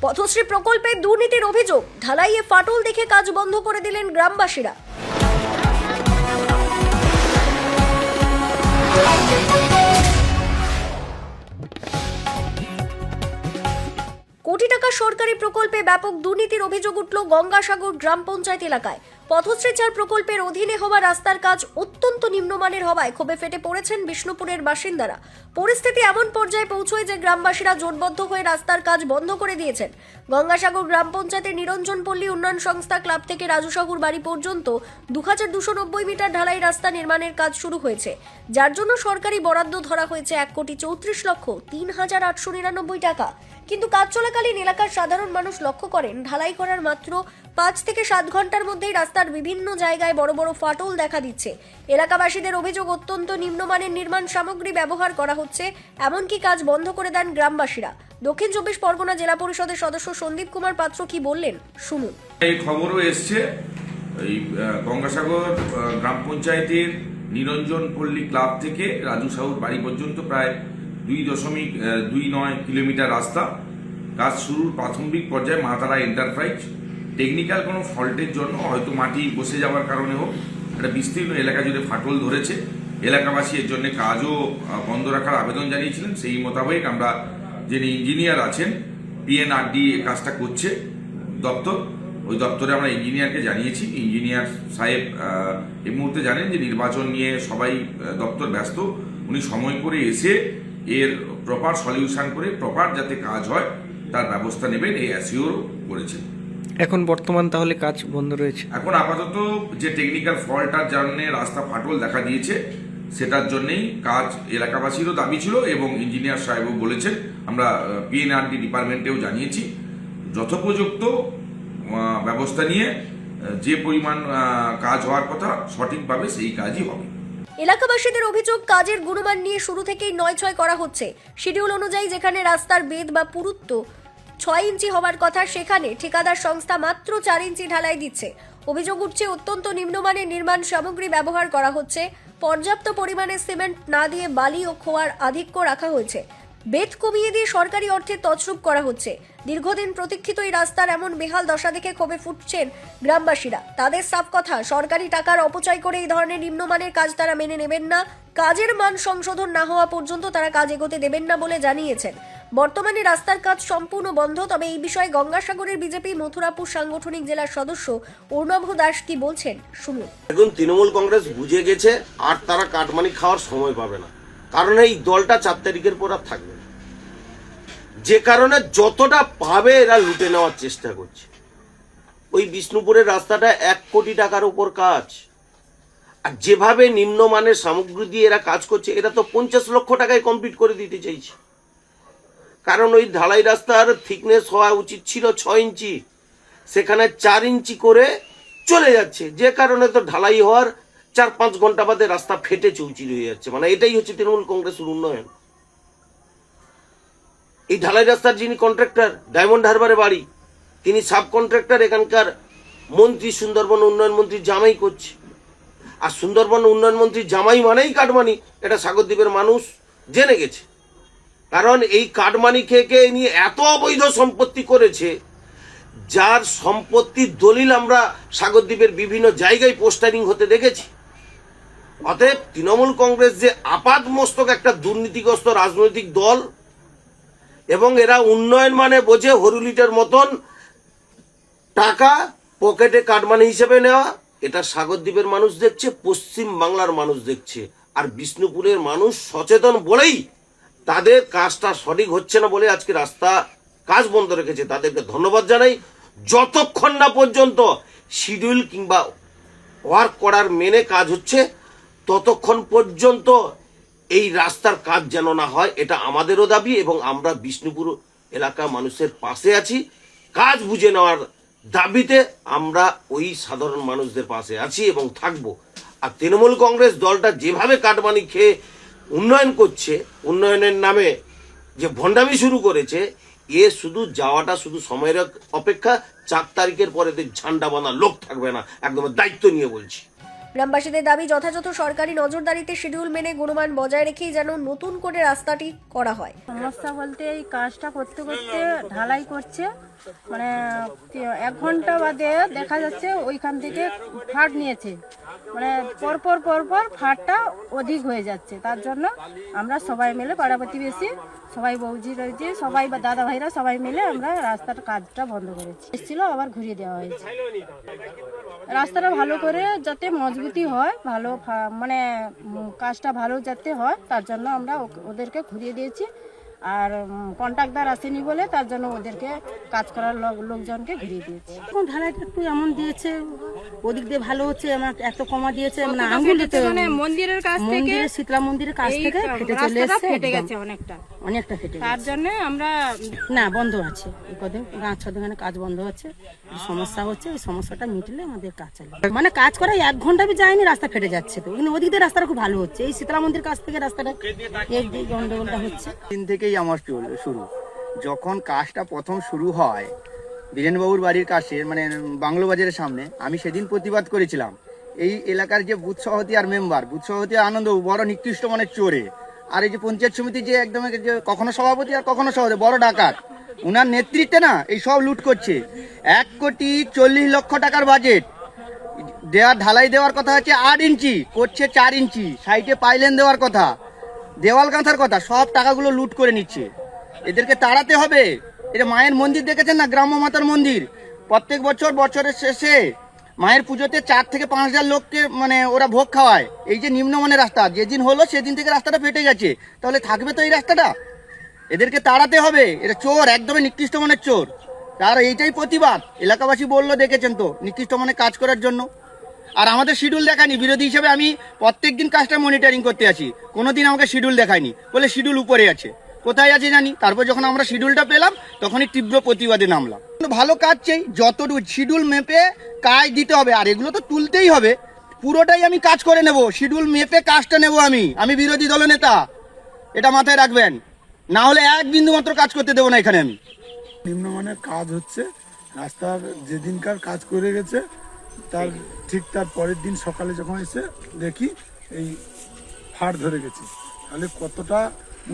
পথশ্রী প্রকল্পে দুর্নীতির অভিযোগ, ঢালাইয়ে ফাটল দেখে কাজ বন্ধ করে দিলেন গ্রামবাসীরা। কোটি টাকা সরকারি প্রকল্পে ব্যাপক দুর্নীতির অভিযোগ উঠল গঙ্গাসাগর গ্রাম পঞ্চায়েত এলাকায়। পথশ্রী 4 প্রকল্পের অধীনে হওয়া রাস্তার কাজ অত্যন্ত নিম্নমানের হওয়ায় ক্ষোভে ফেটে পড়েছেন বিষ্ণুপুরের বাসিন্দারা। পরিস্থিতি এমন পর্যায়ে পৌঁছয় যে গ্রামবাসীরা জোটবদ্ধ হয়ে রাস্তার কাজ বন্ধ করে দিয়েছেন। গঙ্গাসাগর গ্রাম পঞ্চায়েতের নিরঞ্জনপল্লী উন্নয়ন সংস্থা ক্লাব থেকে রাজুসাগর বাড়ি পর্যন্ত 2290 মিটার ঢালাই রাস্তা নির্মাণের কাজ শুরু হয়েছে, যার জন্য সরকারি বরাদ্দ ধরা হয়েছে 1,34,03,899 টাকা। কিন্তু কাজ চলাকালীন এলাকার সাধারণ মানুষ লক্ষ্য করেন ঢালাই করার মাত্র 5 থেকে 7 ঘন্টার মধ্যেই রাস্তার বিভিন্ন জায়গায় বড় বড় ফাটল দেখা দিচ্ছে। এলাকাবাসীদের অভিযোগ, অত্যন্ত নিম্নমানের নির্মাণ সামগ্রী ব্যবহার করা হচ্ছে, এমনকি কাজ বন্ধ করে দেন গ্রামবাসীরা। দক্ষিণ 24 পরগনা জেলা পরিষদের সদস্য সন্দীপ কুমার পাত্র কি বললেন শুনুন। এই খবরও এসছে এই গঙ্গাসাগর গ্রাম পঞ্চায়েতের নিরঞ্জনপল্লী ক্লাব থেকে রাজুসাগর বাড়ি পর্যন্ত প্রায় 2.29 কিলোমিটার রাস্তা কাজ শুরুর প্রাথমিক পর্যায়ে মা তারা এন্টারপ্রাইজ টেকনিক্যাল কোনো ফল্টের জন্য, হয়তো মাটি বসে যাওয়ার কারণে হোক, একটা বিস্তীর্ণ এলাকা জুড়ে ফাটল ধরেছে। এলাকাবাসী এর জন্য কাজও বন্ধ রাখার আবেদন জানিয়েছিলেন। সেই মোতাবেক আমরা যিনি ইঞ্জিনিয়ার আছেন, পিএনআরডি কাজটা করছে দপ্তর, ওই দপ্তরে আমরা ইঞ্জিনিয়ারকে জানিয়েছি। ইঞ্জিনিয়ার সাহেব এই মুহূর্তে জানেন যে নির্বাচন নিয়ে সবাই দপ্তর ব্যস্ত, উনি সময় করে এসে এর প্রপার সলিউশন করে প্রপার যাতে কাজ হয় তার ব্যবস্থা নেবেন, এই অ্যাসিওর করেছেন। এখন বর্তমান তাহলে কাজ বন্ধ রয়েছে। এখন আপাতত যে টেকনিক্যাল ফল্টার জন্য রাস্তা ফাটল দেখা দিয়েছে, সেটার জন্যই কাজ এলাকাবাসীরও দাবি ছিল এবং ইঞ্জিনিয়ার সাহেবও বলেছেন। আমরা পিএনআরডি ডিপার্টমেন্টেও জানিয়েছি, যথোপযুক্ত ব্যবস্থা নিয়ে যে পরিমাণ কাজ হওয়ার কথা সঠিকভাবে সেই কাজই হবে। এলাকাবাসীদের অভিযোগ, কাজের গুণমান নিয়ে শুরু থেকেই 9-6 করা হচ্ছে। শিডিউল অনুযায়ী যেখানে রাস্তার বেধ বা পুরুত্ব 6 ইঞ্চি হওয়ার কথা, সেখানে ঠিকাদার সংস্থা মাত্র 4 ইঞ্চি ঢালাই দিচ্ছে। অভিযোগ উঠছে অত্যন্ত নিম্নমানের নির্মাণ সামগ্রী ব্যবহার করা হচ্ছে, পর্যাপ্ত পরিমাণে সিমেন্ট না দিয়ে বালি ও খোয়ার আধিক্য রাখা হয়েছে, বেধ কমিয়ে দিয়ে সরকারি অর্থে তছরূপ করা হচ্ছে। দীর্ঘদিন প্রতীক্ষিত এই রাস্তার এমন বেহাল দশা দেখে ক্ষোভে ফুটছেন গ্রামবাসীরা। তাদের সাফ কথা, সরকারি টাকার অপচয় করে এই ধরনের নিম্নমানের কাজ তারা মেনে নেবেন না। কাজের মান সংশোধন না হওয়া পর্যন্ত তারা কাজ এগোতে দেবেন না বলে জানিয়েছেন। বর্তমানে রাস্তার কাজ সম্পূর্ণ বন্ধ। তবে এই বিষয়ে গঙ্গাসাগরের বিজেপি মথুরাপুর সাংগঠনিক জেলার সদস্য অর্ণব দাস কি বলছেন শুনুন। এখন তৃণমূল কংগ্রেস বুঝে গেছে আর তারা কাটমানি খাওয়ার সময় পাবে না, কারণ এই দলটা 4 তারিখের পর আর থাকবে না। যে কারণে যতটা পাবে এরা লুটে নেওয়ার চেষ্টা করছে। ওই বিষ্ণুপুরের রাস্তাটা 1 কোটি টাকার উপর কাজ, আর যেভাবে নিম্নমানের সামগ্রী দিয়ে এরা কাজ করছে, এরা তো 50 লক্ষ টাকায় কমপ্লিট করে দিতে চাইছে। কারণ ওই ঢালাই রাস্তার থিকনেস হওয়া উচিত ছিল 6 ইঞ্চি, সেখানে 4 ইঞ্চি করে চলে যাচ্ছে। যে কারণে তো ঢালাই হওয়ার 4-5 ঘন্টা বাদে রাস্তা ফেটে চৌচির হয়ে যাচ্ছে। মানে এটাই হচ্ছে তৃণমূল কংগ্রেসের উন্নয়ন। এই ঢালাই রাস্তার যিনি কন্ট্রাক্টর, ডায়মন্ড হারবারে বাড়ি, তিনি সাব কন্ট্রাক্টর এখানকার মন্ত্রী, সুন্দরবন উন্নয়ন মন্ত্রী জামাই করছে। আর সুন্দরবন উন্নয়ন মন্ত্রী জামাই মানেই কাটমানি, এটা সাগরদ্বীপের মানুষ জেনে গেছে। কারণ এই কাটমানি খেয়ে নিয়ে এত অবৈধ সম্পত্তি করেছে, যার সম্পত্তির দলিল আমরা সাগরদ্বীপের বিভিন্ন জায়গায় পোস্টারিং হতে দেখেছি। অতএব তৃণমূল কংগ্রেস যে আপাতমস্তক একটা দুর্নীতিগ্রস্ত রাজনৈতিক দল, এবং এরা উন্নয়ন মানে বোঝে হরুলিটার মতন টাকা পকেটে কাটমানি হিসেবে নেওয়া, এটা সাগরদ্বীপের মানুষ দেখছে, পশ্চিম বাংলার মানুষ দেখছে। আর বিষ্ণুপুরের মানুষ সচেতন বলেই তাদের কাজটা সঠিক হচ্ছে না বলে আজকে রাস্তা কাজ বন্ধ রেখেছে। তাদেরকে ধন্যবাদ জানাই। যতক্ষণ না পর্যন্ত শিডিউল কিংবা ওয়ার্ক করার মেনে কাজ হচ্ছে, ততক্ষণ পর্যন্ত এই রাস্তার কাজ যেন না হয়, এটা আমাদেরও দাবি। এবং আমরা বিষ্ণুপুর এলাকা মানুষের পাশে আছি। কাজ বুঝে নেওয়ার দাবিতে আমরা ওই সাধারণ মানুষদের পাশে আছি এবং থাকবো। আর তৃণমূল কংগ্রেস দলটা যেভাবে কাটমানি খেয়ে উন্নয়ন করছে, উন্নয়নের নামে যে ভণ্ডামি শুরু করেছে, এ শুধু যাওয়াটা শুধু সময়ের অপেক্ষা। 4 তারিখের পরে ঝান্ডা বাঁধা লোক থাকবে না, একদম দায়িত্ব নিয়ে বলছি। গ্রামবাসীদের দাবি যথাযথ সরকারি নজরদারিতে শিডিউল মেনে গুণমান বজায় রেখেই যেন নতুন করে রাস্তাটি করা হয়। সমস্যা বলতে এই কাজটা করতে করতে ঢালাই করছে, মানে 1 ঘন্টা বাদে দেখা যাচ্ছে ওইখান থেকে ফাট নিয়েছে, মানে পরপর ফাটটা অধিক হয়ে যাচ্ছে। তার জন্য আমরা সবাই মিলে পাড়া প্রতিবেশী সবাই বৌজি রয়েছে সবাই বা দাদা ভাইরা সবাই মিলে আমরা রাস্তার কাজটা বন্ধ করেছি। এসেছিল আবার ঘুরিয়ে দেওয়া হয়েছে। রাস্তাটা ভালো করে যাতে মজবুতি হয়, ভালো মানে কাজটা ভালো যাতে হয় তার জন্য আমরা ওদেরকে ঘুরিয়ে দিয়েছি। আর কন্ট্রাক্টর আসেনি বলে তার জন্য ওদেরকে কাজ করার লোকজনকে ঘুরিয়ে দিয়েছি। এখন ঢালাইটা একটু এমন দিয়েছে, ওদিক দিয়ে ভালো হচ্ছে, আমার এত কমা দিয়েছে, মানে আঙ্গুলিতে মানে মন্দিরের কাছ থেকে শীতলা মন্দিরের কাছ থেকে ফেটে চলে এসেছে, ফেটে গেছে অনেকটা ফেটে তার জন্য আমরা না বন্ধ আছে এই কদিন 5-6 দিন কাজ বন্ধ আছে, সমস্যা হচ্ছে, ওই সমস্যাটা মিটলে আমাদের কাজ চালু। মানে কাজ করা 1 ঘন্টা বি যায়নি, রাস্তা ফেটে যাচ্ছে। তো কিন্তু ওদিক দিয়ে রাস্তাটা খুব ভালো হচ্ছে, এই শীতলা মন্দির কাছ থেকে রাস্তাটা এই গন্ডগোলটা হচ্ছে। দিন থেকেই আমার শুরু, যখন কাজটা প্রথম শুরু হয় বীরেনবাবুর বাড়ির কাছে, মানে বাংলো বাজারের সামনে, আমি সেদিন প্রতিবাদ করেছিলাম। এই এলাকার যে বুথ সভাপতি আর মেম্বার, বুথ সভাপতি আনন্দবাবু বড় নিকৃষ্ট মানে চোরে, আর এই যে পঞ্চায়েত সমিতি যে একদম যে কখনো সভাপতি আর কখনো সভাপতি বড় ডাকাত, উনার নেতৃত্বে না এই সব লুট করছে। 1,40,00,000 টাকার বাজেট ঢালাই দেওয়ার কথা আছে 8 ইঞ্চি, করছে 4 ইঞ্চি, সাইডে পাইলেন দেওয়ার কথা, দেওয়াল গাঁথার কথা, সব টাকাগুলো লুট করে নিচ্ছে। এদেরকে তাড়াতে হবে। এটা মায়ের মন্দির দেখেছেন না, গ্রাম্য মাতার মন্দির, প্রত্যেক বছরের শেষে মায়ের পুজোতে 4 থেকে 5,000 লোককে মানে ওরা ভোগ খাওয়ায়। এই যে নিম্নমানের রাস্তা, যেদিন হলো সেদিন থেকে রাস্তাটা ফেটে গেছে, তাহলে থাকবে তো এই রাস্তাটা? এদেরকে তাড়াতে হবে। এটা চোর, একদমই নিকৃষ্ট মানের চোর। তার এইটাই প্রতিবাদ। এলাকাবাসী বললো, দেখেছেন তো, নিকৃষ্ট মানে কাজ করার জন্য। আর আমাদের শিডিউল দেখায়নি, বিরোধী হিসেবে আমি প্রত্যেকদিন কাজটা মনিটরিং করতে আছি, কোনোদিন আমাকে শিডিউল দেখায়নি, বলে শিডিউল উপরে আছে, কোথায় আছে জানি। তারপর যখন আমরা শিডিউলটা পেলাম তখনই তীব্র প্রতিবাদে নামলাম। ভালো কাজ চাই, যতটুকু শিডিউল মেপে কাজ দিতে হবে, আর এগুলো তো তুলতেই হবে। পুরোটাই আমি কাজ করে নেব, শিডিউল মেপে কাজটা নেব। আমি বিরোধী দলনেতা, এটা মাথায় রাখবেন, না হলে 1 বিন্দু মাত্র কাজ করতে দেবো না এখানে আমি। নিম্নমানের কাজ হচ্ছে, রাস্তার যেদিনকার কাজ করে গেছে তার ঠিক তার পরের দিন সকালে যখন এসে দেখি এই ফাট ধরে গেছে, তাহলে কতটা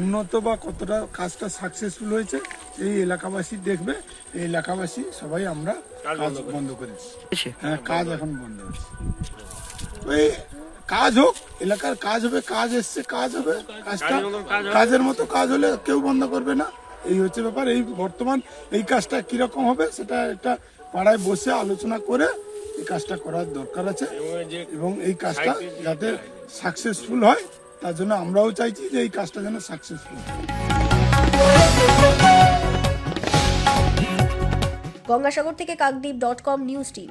উন্নত বা কতটা কাজটা সাকসেসফুল হয়েছে এই এলাকাবাসী দেখবে। এই এলাকাবাসী সবাই আমরা কাজ বন্ধ করেছি। হ্যাঁ, কাজ এখন বন্ধ হচ্ছে। ওই কাজ হোক, এলাকার কাজ হবে, কাজ এসছে, কাজ হবে, কাজটা কাজের মতো কাজ হলে কেউ বন্ধ করবে না। এই হচ্ছে ব্যাপার। এই বর্তমান এই কাজটা কিরকম হবে সেটা একটা পাড়ায় বসে আলোচনা করে এই কাজটা করার দরকার আছে, এবং এই কাজটা যাতে সাকসেসফুল হয় তার জন্য আমরাও চাইছি যে এই কাজটা যেন সাকসেসফুল হয়। গঙ্গাসাগর থেকে কাকদ্বীপ.com নিউজ টিম।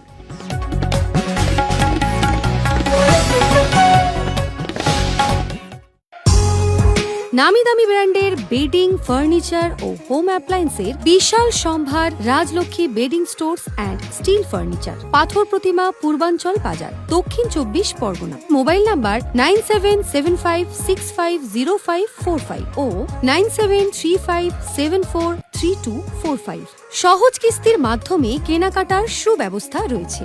নামি দামি ব্র্যান্ডের বেডিং, ফার্নিচার ও হোম অ্যাপ্লায়েন্সের বিশাল সম্ভার Rajlakshmi bedding stores and steel furniture, পাথর প্রতিমা, পূর্বাঞ্চল বাজার, দক্ষিণ 24 পরগনা। মোবাইল নাম্বার 9775650545 ও 9735743245। সহজ কিস্তির মাধ্যমে কেনাকাটার সুব্যবস্থা রয়েছে।